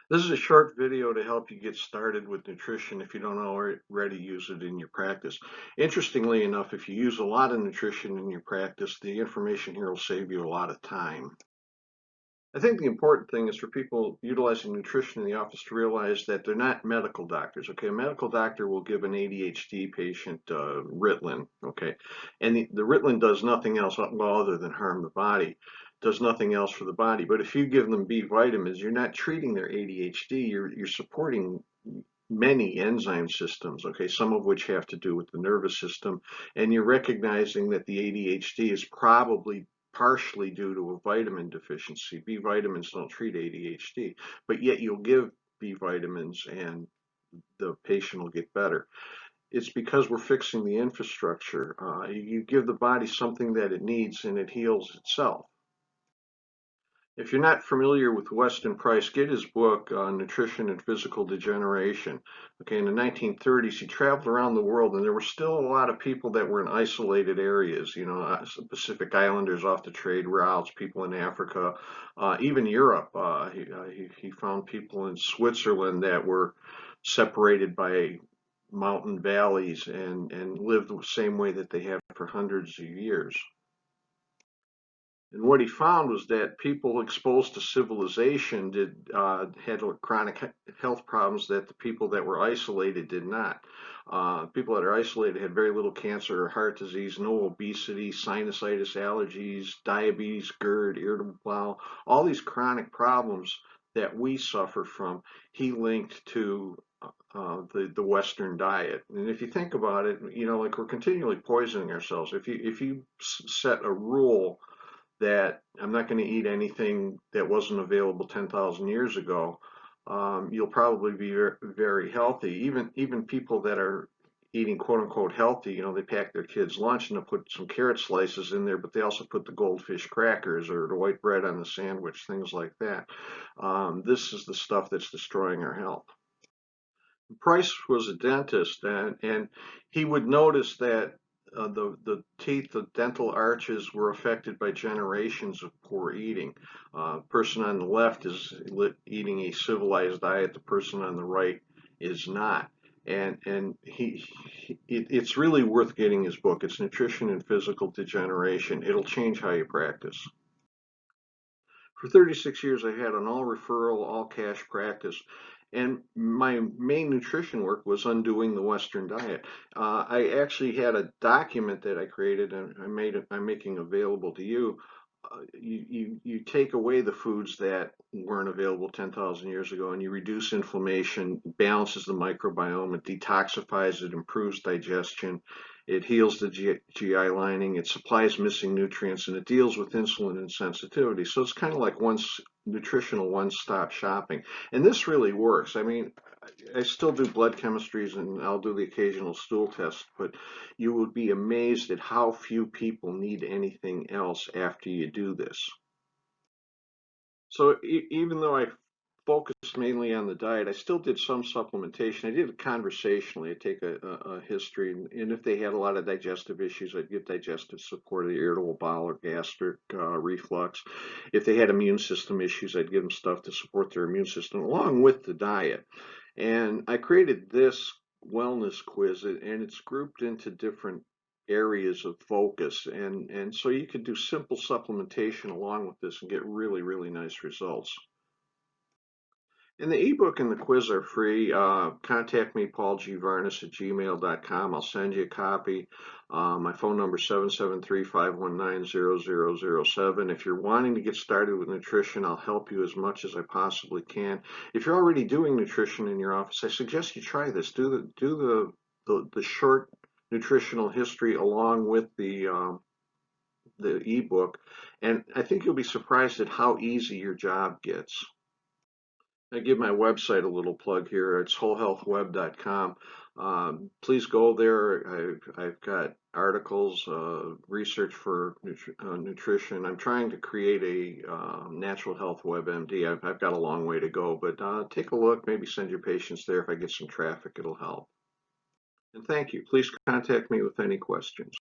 This is a short video to help you get started with nutrition if you don't already use it in your practice. Interestingly enough, if you use a lot of nutrition in your practice, the information here will save you a lot of time. I think the important thing is for people utilizing nutrition in the office to realize that they're not medical doctors. Okay, a medical doctor will give an ADHD patient Ritalin. Okay, and the Ritalin does nothing else well other than harm the body. Does nothing else for the body. But if you give them B vitamins, you're not treating their ADHD. You're supporting many enzyme systems. Okay, some of which have to do with the nervous system, and you're recognizing that the ADHD is probably partially due to a vitamin deficiency. B vitamins don't treat ADHD, but yet you'll give B vitamins and the patient will get better. It's because we're fixing the infrastructure. You give the body something that it needs and it heals itself. If you're not familiar with Weston Price, get his book, Nutrition and Physical Degeneration. Okay, in the 1930s, he traveled around the world, and there were still a lot of people that were in isolated areas. Pacific Islanders off the trade routes, people in Africa, even Europe. He found people in Switzerland that were separated by mountain valleys and lived the same way that they have for hundreds of years. And what he found was that people exposed to civilization had chronic health problems that the people that were isolated did not. People that are isolated had very little cancer or heart disease, no obesity, sinusitis, allergies, diabetes, GERD, irritable bowel, all these chronic problems that we suffer from. He linked to the Western diet. And if you think about it, like we're continually poisoning ourselves. If you set a rule that I'm not going to eat anything that wasn't available 10,000 years ago, you'll probably be very healthy. Even people that are eating quote unquote healthy, they pack their kids' lunch and they'll put some carrot slices in there, but they also put the goldfish crackers or the white bread on the sandwich, things like that. This is the stuff that's destroying our health. Price was a dentist, and he would notice that the teeth, the dental arches were affected by generations of poor eating. Person on the left is eating a civilized diet. The person on the right is not. And it's really worth getting his book. It's Nutrition and Physical Degeneration. It'll change how you practice. For 36 years, I had an all referral, all cash practice. And my main nutrition work was undoing the Western diet. I actually had a document that I created and I'm making available to you. You take away the foods that weren't available 10,000 years ago, and you reduce inflammation, balances the microbiome, it detoxifies, it improves digestion, it heals the GI lining, it supplies missing nutrients, and it deals with insulin insensitivity. So it's kind of like nutritional one-stop shopping. And this really works. I mean, I still do blood chemistries and I'll do the occasional stool test, but you would be amazed at how few people need anything else after you do this. So even though I focused mainly on the diet, I still did some supplementation. I did it conversationally. I'd take a history, and if they had a lot of digestive issues, I'd give digestive support of the irritable bowel or gastric reflux. If they had immune system issues, I'd give them stuff to support their immune system along with the diet. And I created this wellness quiz, and it's grouped into different areas of focus. And so you could do simple supplementation along with this and get really, really nice results. And the ebook and the quiz are free. Contact me, paulgvarnes at gmail.com. I'll send you a copy. My phone number is 773-519-0007. If you're wanting to get started with nutrition, I'll help you as much as I possibly can. If you're already doing nutrition in your office, I suggest you try this. Do the short nutritional history along with the ebook, and I think you'll be surprised at how easy your job gets. I give my website a little plug here. It's wholehealthweb.com. Please go there. I've got articles, research for nutrition. I'm trying to create a natural health WebMD. I've got a long way to go, but take a look. Maybe send your patients there. If I get some traffic, it'll help. And thank you. Please contact me with any questions.